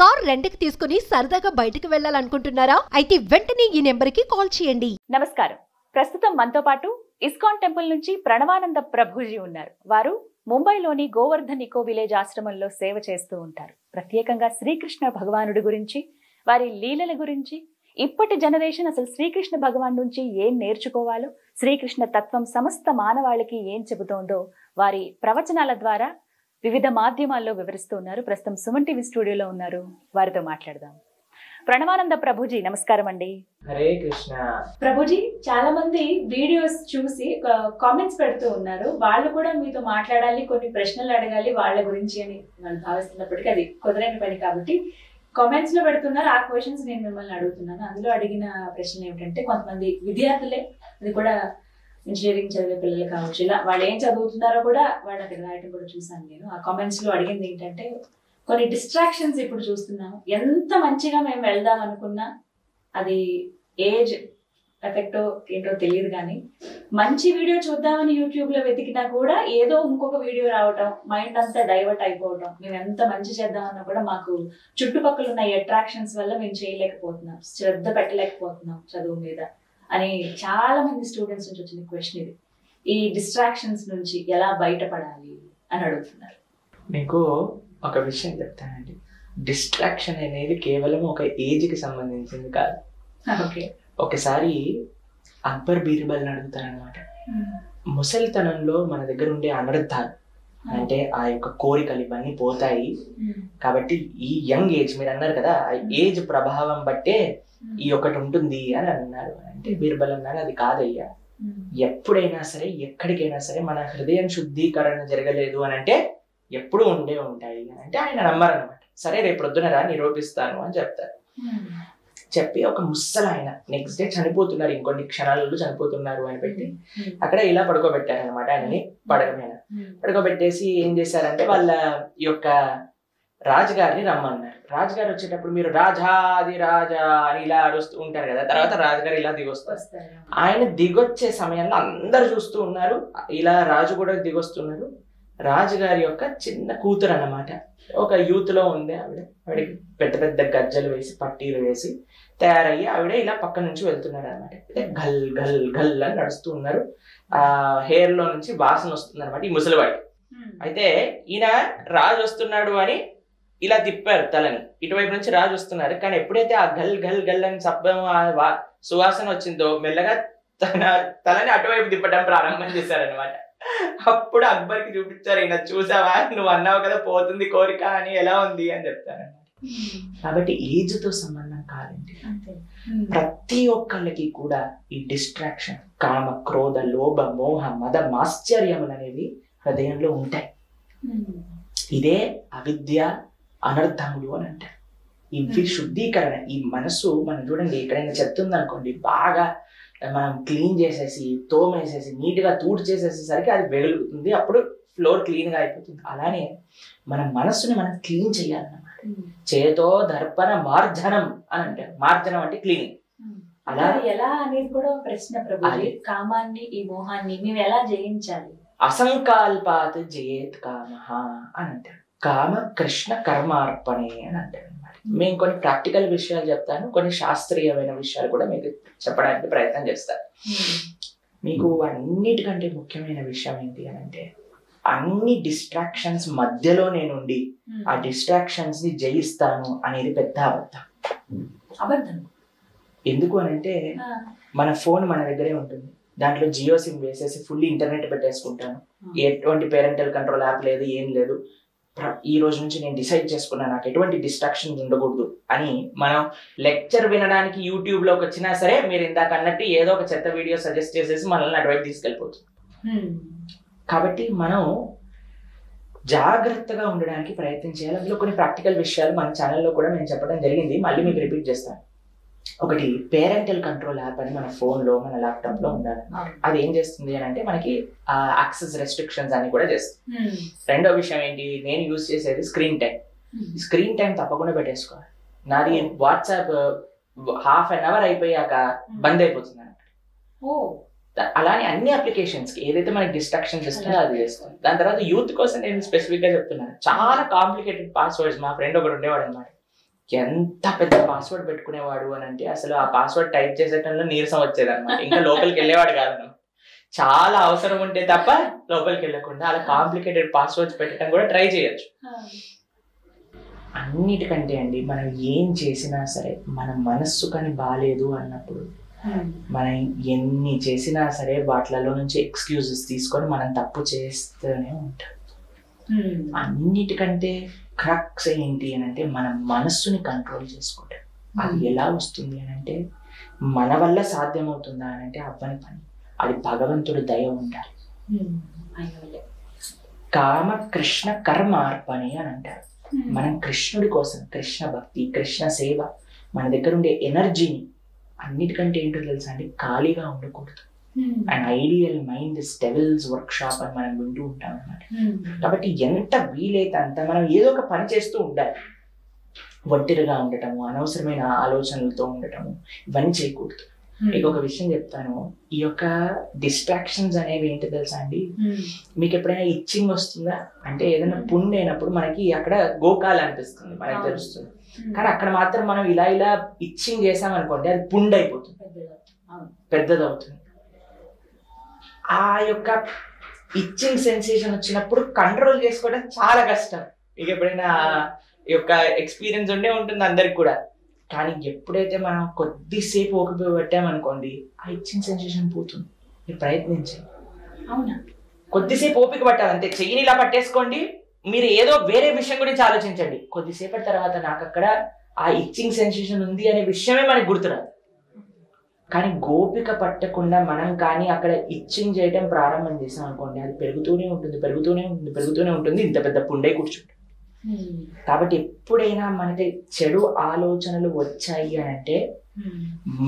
Car రెంట్‌కి తీసుకుని సరదాగా బయటికి వెళ్ళాలనుకుంటున్నారా? అయితే వెంటనే ఈ నెంబర్‌కి కాల్ చేయండి. నమస్కారం. ప్రస్తుతం మనతో పాటు ఇస్కాన్ టెంపుల్ నుంచి ప్రణవానంద ప్రభుజీ ఉన్నారు. వారు ముంబైలోని గోవర్ధన్ ఇకో విలేజ్ ఆశ్రమంలో సేవ చేస్తూ ఉంటారు. ప్రత్యేకంగా శ్రీకృష్ణ భగవానుడి గురించి, వారి లీలల గురించి, ఇప్పటి జనరేషన్ అసలు శ్రీకృష్ణ భగవాన్ నుంచి ఏం నేర్చుకోవాలో, శ్రీకృష్ణ తత్వం సమస్త మానవాళికి ఏం చెబుతోందో వారి ప్రవచనాల ద్వారా వివిధ మాధ్యమాల్లో వివరిస్తూ ఉన్నారు. ప్రస్తుతం సుమన్ టీవీ స్టూడియోలో ఉన్నారు. వారితో మాట్లాడదాం. ప్రణవానంద ప్రభుజీ, నమస్కారం అండి. హరే కృష్ణ. ప్రభుజీ, చాలా మంది వీడియోస్ చూసి కామెంట్స్ పెడుతూ ఉన్నారు. వాళ్ళు కూడా మీతో మాట్లాడాలి, కొన్ని ప్రశ్నలు అడగాలి వాళ్ళ గురించి అని వాళ్ళు భావిస్తున్నప్పటికీ అది కుదరని పని కాబట్టి కామెంట్స్ లో పెడుతున్నారు. ఆ క్వశ్చన్స్ నేను మిమ్మల్ని అడుగుతున్నాను. అందులో అడిగిన ప్రశ్నలు ఏమిటంటే, కొంతమంది విద్యార్థులే, అది కూడా ఇంజనీరింగ్ చదివే పిల్లలు కావచ్చు, ఇలా వాళ్ళు ఏం చదువుతున్నారో కూడా వాళ్ళు అక్కడ రాయటం కూడా చూసాను నేను. ఆ కామెంట్స్ లో అడిగింది ఏంటంటే, కొన్ని డిస్ట్రాక్షన్స్ ఇప్పుడు చూస్తున్నాము. ఎంత మంచిగా మేము వెళ్దాం అనుకున్నా అది ఏజ్ ఎఫెక్టో ఏంటో తెలియదు, కానీ మంచి వీడియో చూద్దామని యూట్యూబ్ లో వెతికినా కూడా ఏదో ఇంకొక వీడియో రావటం, మైండ్ అంతా డైవర్ట్ అయిపోవటం. మేము ఎంత మంచి చేద్దామన్నా కూడా మాకు చుట్టుపక్కల ఉన్న అట్రాక్షన్స్ వల్ల మేము చేయలేకపోతున్నాం, శ్రద్ధ పెట్టలేకపోతున్నాం చదువు మీద అని చాలా మంది స్టూడెంట్స్ నుంచి వచ్చిన క్వశ్చన్ ఇది. ఈ డిస్ట్రాక్షన్స్ నుంచి ఎలా బయటపడాలి అని అడుగుతున్నారు. మీకు ఒక విషయం చెప్తానండి. డిస్ట్రాక్షన్ అనేది కేవలం ఒక ఏజ్కి సంబంధించింది కాదు. ఓకే. ఒకసారి అక్బర్ బీర్బల్ని అడుగుతారనమాట. ముసలితనంలో మన దగ్గర ఉండే అనర్థాలు అంటే ఆ యొక్క కోరికలు ఇవన్నీ పోతాయి కాబట్టి ఈ యంగ్ ఏజ్, మీరు అన్నారు కదా, ఆ ఏజ్ ప్రభావం బట్టే ఈ ఒకటి ఉంటుంది అని అన్నారు. అంటే బీర్బల్ అన్నారు, అది కాదయ్యా, ఎప్పుడైనా సరే ఎక్కడికైనా సరే మన హృదయం శుద్ధీకరణ జరగలేదు అని అంటే ఎప్పుడు ఉండే ఉంటాయి అని అంటే ఆయన నమ్మరనమాట. సరే రేపు పొద్దున రా నిరూపిస్తాను అని చెప్తారు. చెప్పి ఒక ముసలు ఆయన నెక్స్ట్ డే చనిపోతున్నారు, ఇంకొన్ని క్షణాలలో చనిపోతున్నారు అని పెట్టి అక్కడ ఇలా పడుకోబెట్టారనమాట. ఆయనని పడక మీద పడుకోబెట్టేసి ఏం చేశారంటే వాళ్ళ యొక్క రాజుగారిని రమ్మన్నారు. రాజుగారు వచ్చేటప్పుడు మీరు రాజాది రాజా అని ఇలా అరుస్తూ ఉంటారు కదా, తర్వాత రాజుగారు ఇలా దిగొస్తారు. ఆయన దిగొచ్చే సమయంలో అందరు చూస్తూ ఉన్నారు, ఇలా రాజు కూడా దిగొస్తున్నారు. రాజుగారి యొక్క చిన్న కూతురు అన్నమాట, ఒక యూత్ లో ఉంది ఆవిడకి పెద్ద పెద్ద గజ్జలు వేసి పట్టీలు వేసి తయారయ్యి ఆవిడ ఇలా పక్క నుంచి వెళ్తున్నారు అనమాట. గల్ గల్ గల్ అని నడుస్తూ ఉన్నారు. ఆ హెయిర్ లో నుంచి వాసన వస్తుంది అనమాట ఈ ముసలివాడి. అయితే ఈయన రాజు వస్తున్నాడు అని ఇలా తిప్పారు తలని, ఇటువైపు నుంచి రాజు వస్తున్నారు. కానీ ఎప్పుడైతే ఆ గల్ గల్ గల్ అని శబ్దం సువాసన వచ్చిందో మెల్లగా తలని అటువైపు తిప్పడం ప్రారంభం చేశారనమాట. అప్పుడు అక్బర్కి చూపించారు, ఈయన చూసావా, నువ్వు అన్నావు కదా పోతుంది కోరిక అని, ఎలా ఉంది అని చెప్తారనమాట. కాబట్టి ఏజ్ తో సంబంధం కాదండి. ప్రతి ఒక్కళ్ళకి కూడా ఈ డిస్ట్రాక్షన్, కామ క్రోధ లోభ మోహ మద మాశ్చర్యములు అనేవి హృదయంలో ఉంటాయి. ఇదే అవిద్య అనర్థములు అని అంటారు. ఇవి శుద్ధీకరణ. ఈ మనసు మనం చూడండి, ఎక్కడైనా చెత్త ఉందనుకోండి, బాగా మనం క్లీన్ చేసేసి తోమేసేసి నీట్గా తూడు చేసేసేసరికి అది వెలుగుతుంది, అప్పుడు ఫ్లోర్ క్లీన్గా అయిపోతుంది. అలానే మన మనస్సుని మనం క్లీన్ చేయాలన్నమాట. చేతో దర్పణ మార్జనం అని అంటారు. మార్జనం అంటే క్లీనింగ్. అలా ఎలా అనేది కూడా ప్రశ్న ప్రభుజీ. కామాన్ని, ఈ మోహాన్ని మేము ఎలా జయించాలి? అసంకల్పాత్ జయేత్ కామః అని అంటారు. కామ కృష్ణ కర్మార్పణే అని అంటారు అనమాట. మేము కొన్ని ప్రాక్టికల్ విషయాలు చెప్తాను, కొన్ని శాస్త్రీయమైన విషయాలు కూడా మీకు చెప్పడానికి ప్రయత్నం చేస్తాను. మీకు అన్నిటికంటే ముఖ్యమైన విషయం ఏంటి అని అంటే, అన్ని డిస్ట్రాక్షన్స్ మధ్యలో నేనుండి ఆ డిస్ట్రాక్షన్స్ ని జయిస్తాను అనేది పెద్ద అబద్ధం. ఎందుకు అనంటే, మన ఫోన్ మన దగ్గరే ఉంటుంది, దాంట్లో జియో సిమ్ వేసేసి ఫుల్ ఇంటర్నెట్ పెట్టేసుకుంటాను, ఎటువంటి పేరెంటల్ కంట్రోల్ యాప్ లేదు, ఏం లేదు. ఈ రోజు నుంచి నేను డిసైడ్ చేసుకున్నా నాకు ఎటువంటి డిస్ట్రాక్షన్స్ ఉండకూడదు అని. మనం లెక్చర్ వినడానికి యూట్యూబ్ లోకి వచ్చినా సరే మీరు ఇందాక అన్నట్టు ఏదో ఒక చెత్త వీడియో సజెస్ట్ చేసేసి మనల్ని అటువైపు తీసుకెళ్ళిపోతుంది. కాబట్టి మనం జాగ్రత్తగా ఉండడానికి ప్రయత్నం చేయాలి. అందులో కొన్ని ప్రాక్టికల్ విషయాలు మన ఛానల్లో కూడా నేను చెప్పడం జరిగింది, మళ్ళీ మీకు రిపీట్ చేస్తాను. ఒకటి, పేరెంటల్ కంట్రోల్ యాప్ అని మన ఫోన్లో మన ల్యాప్టాప్లో ఉండాలి. అది ఏం చేస్తుంది అని అంటే మనకి యాక్సెస్ రెస్ట్రిక్షన్స్ అన్ని కూడా చేస్తుంది. రెండో విషయం ఏంటి, నేను యూజ్ చేసేది స్క్రీన్ టైం. స్క్రీన్ టైం తప్పకుండా పెట్టేసుకోవాలి. నాది వాట్సాప్ హాఫ్ అన్ అవర్ అయిపోయాక బంద్ అయిపోతుంది అన్నమాట. అలానే అన్ని అప్లికేషన్స్ కి ఏదైతే మనకి డిస్ట్రాక్షన్స్ ఇస్తుందో అది చేసుకోవాలి. దాని తర్వాత యూత్ కోసం నేను స్పెసిఫిక్ గా చెప్తున్నాను, చాలా కాంప్లికేటెడ్ పాస్వర్డ్స్. మా ఫ్రెండ్ ఒకటి ఉండేవాడు అనమాట, ఎంత పెద్ద పాస్వర్డ్ పెట్టుకునేవాడు అని అంటే అసలు ఆ పాస్వర్డ్ టైప్ చేసేటంలో నీరసం వచ్చేది అనమాట. ఇంకా లోపలికి వెళ్ళేవాడు కాదు. చాలా అవసరం ఉంటే తప్ప లోపలికి వెళ్ళకుండా అలా కాంప్లికేటెడ్ పాస్వర్డ్స్ పెట్టడం కూడా ట్రై చేయొచ్చు. అన్నిటికంటే అండి మనం ఏం చేసినా సరే మన మనస్సు కానీ బాగాలేదు అన్నప్పుడు మనం ఎన్ని చేసినా సరే వాటిలలో నుంచి ఎక్స్క్యూజెస్ తీసుకొని మనం తప్పు చేస్తూనే ఉంటాం. అన్నిటికంటే క్రక్స్ ఏంటి అని అంటే మన మనస్సుని కంట్రోల్ చేసుకోవటం. అది ఎలా వస్తుంది అని అంటే మన వల్ల సాధ్యమవుతుందా అని అంటే అవ్వని పని. అది భగవంతుడు దయ ఉండాలి. కామ కృష్ణ కర్మ అర్పణి అని అంటారు. మనం కృష్ణుడి కోసం కృష్ణ భక్తి కృష్ణ సేవ మన దగ్గర ఉండే ఎనర్జీని అన్నిటికంటే ఏంటో తెలుసా అండి, ఖాళీగా ఉండకూడదు. And ideal mind is devils work shop అని మనం వింటూ ఉంటాం అన్నమాట. కాబట్టి ఎంత వీలైతే అంత మనం ఏదో ఒక పని చేస్తూ ఉండాలి. ఒంటరిగా ఉండటము, అనవసరమైన ఆలోచనలతో ఉండటము, ఇవన్నీ చేయకూడదు. మీకు ఒక విషయం చెప్తాను, ఈ యొక్క డిస్ట్రాక్షన్స్ అనేవి ఏంటో తెలుసా అండి, మీకు ఎప్పుడైనా ఇచ్చింగ్ వస్తుందా అంటే ఏదైనా పుండు అయినప్పుడు మనకి అక్కడ గోకాలు అనిపిస్తుంది, మనకి తెలుస్తుంది. కానీ అక్కడ మాత్రం మనం ఇలా ఇలా ఇచ్చింగ్ చేసామనుకోండి అది పుండు అయిపోతుంది, పెద్దదవుతుంది. ఆ యొక్క ఇచ్చింగ్ సెన్సేషన్ వచ్చినప్పుడు కంట్రోల్ చేసుకోవడం చాలా కష్టం. మీకు ఎప్పుడైనా ఈ యొక్క ఎక్స్పీరియన్స్ ఉండే ఉంటుంది అందరికి కూడా. కానీ ఎప్పుడైతే మనం కొద్దిసేపు ఓపిక పెట్టామనుకోండి ఆ ఇచ్చింగ్ సెన్సేషన్ పోతుంది. మీరు ప్రయత్నించండి. అవునా? కొద్దిసేపు ఓపిక పట్టాలి అంతే. చెయ్యిని ఇలా పట్టేసుకోండి, మీరు ఏదో వేరే విషయం గురించి ఆలోచించండి. కొద్దిసేపటి తర్వాత నాకు అక్కడ ఆ ఇచ్చింగ్ సెన్సేషన్ ఉంది అనే విషయమే మనకు గుర్తురాదు. కానీ గోపిక పట్టకుండా మనం కానీ అక్కడ ఇచ్చింగ్ చేయడం ప్రారంభం చేసాం అనుకోండి అది పెరుగుతూనే ఉంటుంది, పెరుగుతూనే ఉంటుంది, పెరుగుతూనే ఉంటుంది, ఇంత పెద్ద పుండై కూర్చుంటుంది. కాబట్టి ఎప్పుడైనా మనకి చెడు ఆలోచనలు వచ్చాయి అని అంటే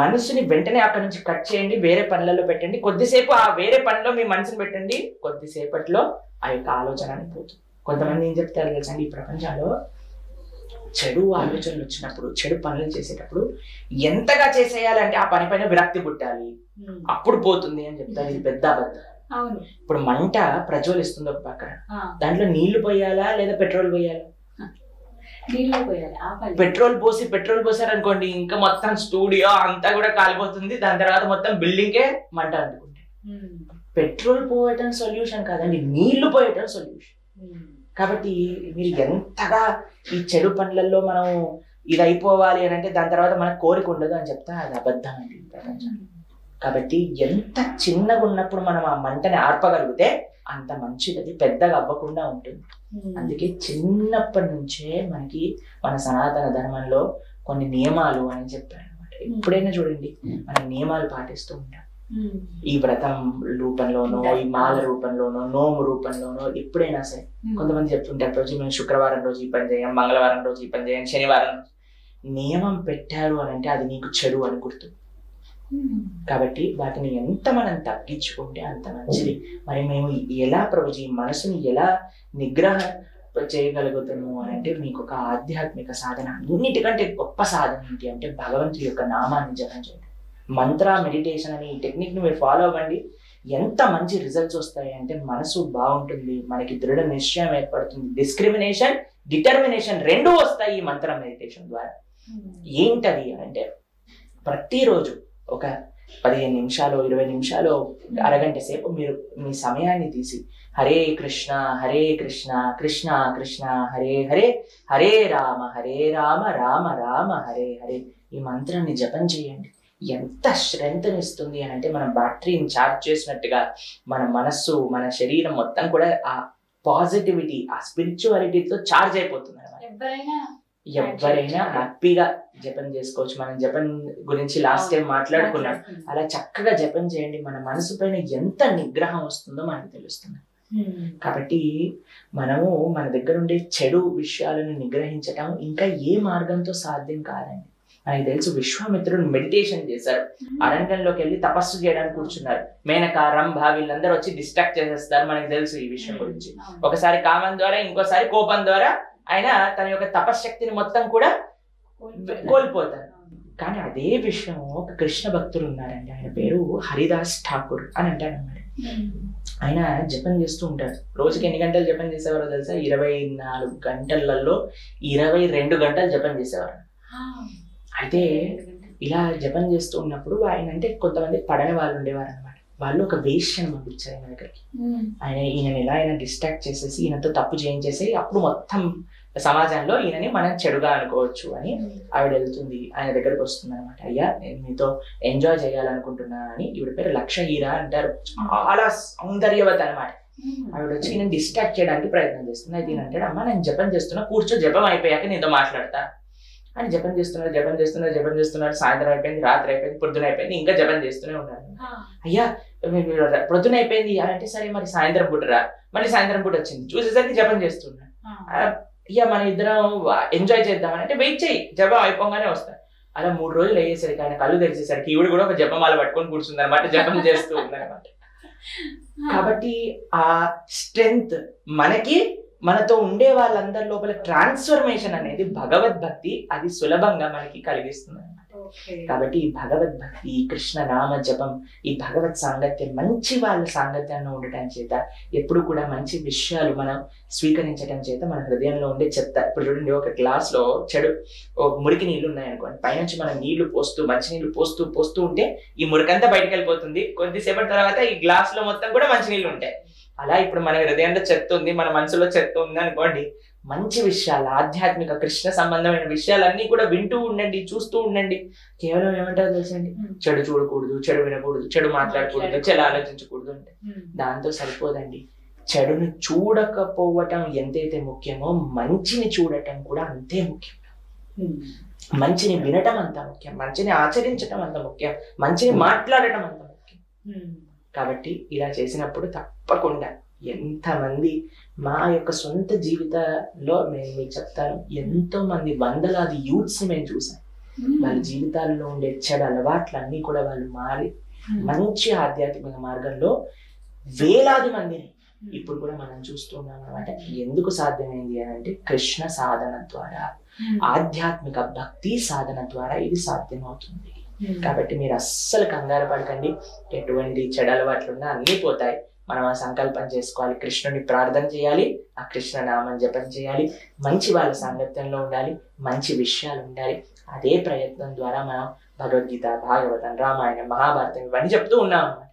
మనసుని వెంటనే అక్కడ నుంచి కట్ చేయండి, వేరే పనులలో పెట్టండి. కొద్దిసేపు ఆ వేరే పనిలో మీ మనసుని పెట్టండి, కొద్దిసేపట్లో ఆ యొక్క ఆలోచన పోతుంది. కొంతమంది ఏం చెప్తారు తెలుసండి, ఈ ప్రపంచంలో చెడు ఆలోచనలు వచ్చినప్పుడు చెడు పనులు చేసేటప్పుడు ఎంతగా చేసేయాలంటే ఆ పని పైన విరక్తి పుట్టాలి, అప్పుడు పోతుంది అని చెప్తారు. ఇది పెద్ద అబద్ధం. ఇప్పుడు మంట ప్రజ్వలిస్తుంది ఒక పక్కన, దాంట్లో నీళ్లు పోయాలా లేదా పెట్రోల్ పోయాలా? పెట్రోల్ పోసారు అనుకోండి ఇంకా మొత్తం స్టూడియో అంతా కూడా కాలిపోతుంది. దాని తర్వాత మొత్తం బిల్డింగే మంట అంటుకుంటే పెట్రోల్ పోయటం సొల్యూషన్ కాదండి, నీళ్లు పోయటం సొల్యూషన్. కాబట్టి మీరు ఎంతగా ఈ చెడు పనులలో మనం ఇది అయిపోవాలి అని అంటే దాని తర్వాత మనకు కోరిక ఉండదు అని చెప్తా, అది అబద్ధం అండి ప్రపంచం. కాబట్టి ఎంత చిన్నగా ఉన్నప్పుడు మనం ఆ మంటని ఆర్పగలిగితే అంత మంచిది, అది పెద్దగా అవ్వకుండా ఉంటుంది. అందుకే చిన్నప్పటి నుంచే మనకి మన సనాతన ధర్మంలో కొన్ని నియమాలు అని చెప్పారు అనమాట. ఎప్పుడైనా చూడండి మనం నియమాలు పాటిస్తూ ఉంటాం. ఈ వ్రతం రూపంలోనో ఈ మాల రూపంలోనో నోము రూపంలోనో ఎప్పుడైనా సరే కొంతమంది చెప్తుంటారు రోజు మేము శుక్రవారం రోజు ఈ పని చేయం, మంగళవారం రోజు ఈ పని చేయం, శనివారం నియమం పెట్టారు అని అంటే అది నీకు చెడు అని గుర్తు. కాబట్టి వాటిని ఎంత మనం తగ్గించుకుంటే అంత మంచిది. మరి మేము ఎలా ప్రభుజీ మనసుని ఎలా నిగ్రహ చేయగలుగుతాము అని అంటే మీకు ఒక ఆధ్యాత్మిక సాధన, అన్నిటికంటే గొప్ప సాధన ఏంటి అంటే భగవంతుడి యొక్క నామాన్ని జపం చేయడం. మంత్ర మెడిటేషన్ అనే ఈ టెక్నిక్ ని మీరు ఫాలో అవ్వండి. ఎంత మంచి రిజల్ట్స్ వస్తాయి అంటే మనసు బాగుంటుంది, మనకి దృఢ నిశ్చయం ఏర్పడుతుంది, డిస్క్రిమినేషన్ డిటర్మినేషన్ రెండూ వస్తాయి ఈ మంత్ర మెడిటేషన్ ద్వారా. ఏంటది అంటే ప్రతిరోజు ఒక 15 నిమిషాలు 20 నిమిషాలు అరగంట సేపు మీరు మీ సమయాన్ని తీసి హరే కృష్ణ కృష్ణ కృష్ణ హరే హరే, హరే రామ రామ రామ హరే హరే ఈ మంత్రాన్ని జపం చేయండి. ఎంత స్ట్రెంగ్త్ ఇస్తుంది అని అంటే మనం బ్యాటరీని ఛార్జ్ చేసినట్టుగా మన మనస్సు మన శరీరం మొత్తం కూడా ఆ పాజిటివిటీ ఆ స్పిరిచువాలిటీతో ఛార్జ్ అయిపోతుంది అన్నమాట. ఎవరైనా హ్యాపీగా జపం చేసుకోవచ్చు. మనం జపం గురించి లాస్ట్ టైం మాట్లాడుకున్నాం, అలా చక్కగా జపం చేయండి. మన మనసు పైన ఎంత నిగ్రహం వస్తుందో మనకు తెలుస్తుంది. కాబట్టి మనము మన దగ్గర ఉండే చెడు విషయాలను నిగ్రహించటం ఇంకా ఏ మార్గంతో సాధ్యం కాదండి. మనకి తెలుసు విశ్వామిత్రుడు మెడిటేషన్ చేశారు, అరణ్యంలోకి వెళ్ళి తపస్సు చేయడానికి కూర్చున్నారు. మేనక రంభ వీళ్ళందరూ వచ్చి డిస్ట్రాక్ట్ చేసేస్తారు, మనకి తెలుసు ఈ విషయం గురించి. ఒకసారి కామం ద్వారా ఇంకోసారి కోపం ద్వారా ఆయన తన యొక్క తపశ్శక్తిని మొత్తం కూడా కోల్పోతారు. కానీ అదే విషయం ఒక కృష్ణ భక్తుడు ఉన్నారండి, ఆయన పేరు హరిదాస్ ఠాకూర్ అని అంటాడు అన్నమాట. ఆయన జపం చేస్తూ ఉంటారు. రోజుకి ఎన్ని గంటలు జపం చేసేవారో తెలుసా? 24 గంటలలో 22 గంటలు జపం చేసేవారు. అయితే ఇలా జపం చేస్తూ ఉన్నప్పుడు ఆయన అంటే కొంతమంది పడని వాళ్ళు ఉండేవారు అనమాట. వాళ్ళు ఒక వేష్యను పంపించారు ఆయన దగ్గరికి. ఈయన ఎలా ఆయన డిస్ట్రాక్ట్ చేసేసి ఈయనతో తప్పు చేయించేసి అప్పుడు మొత్తం సమాజంలో ఈయనని మనం చెడుగా అనుకోవచ్చు అని ఆవిడ వెళ్తుంది, ఆయన దగ్గరకు వస్తుంది అనమాట. అయ్యా నేను మీతో ఎంజాయ్ చేయాలనుకుంటున్నా అని. ఈవిడ పేరు లక్షహీర అంటారు, చాలా సౌందర్యవత అనమాట. ఆవిడ వచ్చి ఈయన డిస్ట్రాక్ట్ చేయడానికి ప్రయత్నం చేస్తుంది. అయితే ఈయన అంటాడు, అమ్మ నేను జపం చేస్తున్నా, కూర్చో, జపం అయిపోయాక నీతో మాట్లాడతా అని. జపం చేస్తున్నారు. సాయంత్రం అయిపోయింది, రాత్రి అయిపోయింది, పొద్దున అయిపోయింది, ఇంకా జపం చేస్తూనే ఉన్నారు. అయ్యా పొద్దున అయిపోయింది అంటే సరే మరి సాయంత్రం పూటరా. మళ్ళీ సాయంత్రం పూట వచ్చింది, చూసేసరికి జపం చేస్తున్నాడు. అయ్యా మన ఇద్దరం ఎంజాయ్ చేద్దామని అంటే వెయిట్ చేయి, జపం అయిపోగానే వస్తాను. అలా 3 రోజులు అయ్యేసరికి ఆయన కళ్ళు తెరిచేసరికి ఈవిడ కూడా ఒక జపమాల పట్టుకొని కూర్చుంది అనమాట, జపం చేస్తూ ఉందన్నమాట. కాబట్టి ఆ స్ట్రెంగ్త్ మనకి, మనతో ఉండే వాళ్ళందరి లోపల ట్రాన్స్ఫర్మేషన్ అనేది భగవద్భక్తి అది సులభంగా మనకి కలిగిస్తుంది అనమాట. కాబట్టి ఈ భగవద్భక్తి, ఈ కృష్ణ నామ జపం, ఈ భగవత్ సాంగత్యం, మంచి వాళ్ళ సాంగత్యంలో ఉండటం చేత, ఎప్పుడు కూడా మంచి విషయాలు మనం స్వీకరించడం చేత మన హృదయంలో ఉండే చెత్త, ఇప్పుడు చూడండి ఒక గ్లాస్ లో మురికి నీళ్లు ఉన్నాయనుకోండి, పైనుంచి మనం నీళ్లు పోస్తూ మంచి నీళ్లు పోస్తూ ఉంటే ఈ మురికంతా బయటకు వెళ్ళిపోతుంది. కొద్దిసేపటి తర్వాత ఈ గ్లాస్ లో మొత్తం కూడా మంచి నీళ్లు ఉంటాయి. అలా ఇప్పుడు మన హృదయంలో చెత్త ఉంది, మన మనసులో చెత్త ఉంది అనుకోండి, మంచి విషయాలు, ఆధ్యాత్మిక కృష్ణ సంబంధమైన విషయాలన్నీ కూడా వింటూ ఉండండి, చూస్తూ ఉండండి. కేవలం ఏమంటారో తెలుసండి, చెడు చూడకూడదు, చెడు వినకూడదు, చెడు మాట్లాడకూడదు, చెడు ఆలోచించకూడదు అంటే దాంతో సరిపోదండి. చెడుని చూడకపోవటం ఎంతైతే ముఖ్యమో మంచిని చూడటం కూడా అంతే ముఖ్యం. మంచిని వినటం అంత ముఖ్యం, మంచిని ఆచరించటం అంత ముఖ్యం, మంచిని మాట్లాడటం అంత ముఖ్యం. కాబట్టి ఇలా చేసినప్పుడు తప్పకుండా ఎంతమంది, మా యొక్క సొంత జీవితంలో నేను మీకు చెప్తాను, ఎంతో మంది వందలాది యూత్స్ మేము చూసాం. వాళ్ళ జీవితాల్లో ఉండే చెడు అలవాట్లన్నీ కూడా వాళ్ళు మారి మంచి ఆధ్యాత్మిక మార్గంలో వేలాది మందిని ఇప్పుడు కూడా మనం చూస్తూ ఉన్నాం అనమాట. ఎందుకు సాధ్యమైంది అని అంటే కృష్ణ సాధన ద్వారా, ఆధ్యాత్మిక భక్తి సాధన ద్వారా ఇది సాధ్యమవుతుంది. కాబట్టి మీరు అస్సలు కంగారు పడకండి, ఎటువంటి చెడు అలవాట్లున్నా అన్నీ పోతాయి. మనం ఆ సంకల్పం చేసుకోవాలి, కృష్ణుని ప్రార్థన చేయాలి, ఆ కృష్ణ నామం జపం చేయాలి, మంచి వాళ్ళ సాంగత్యంలో ఉండాలి, మంచి విషయాలు ఉండాలి. అదే ప్రయత్నం ద్వారా మనం భగవద్గీత, భాగవతం, రామాయణం, మహాభారతం ఇవన్నీ చెప్తూ ఉన్నాం అన్నమాట.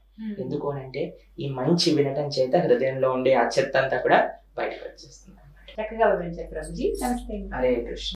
ఎందుకు అంటే ఈ మంచి వినటం చేత హృదయంలో ఉండే ఆ చెత్త అంతా కూడా బయటకు వచ్చేస్తుంది. చక్కగా వివరించారు ప్రభుజీ. నమస్తే. హరే కృష్ణ.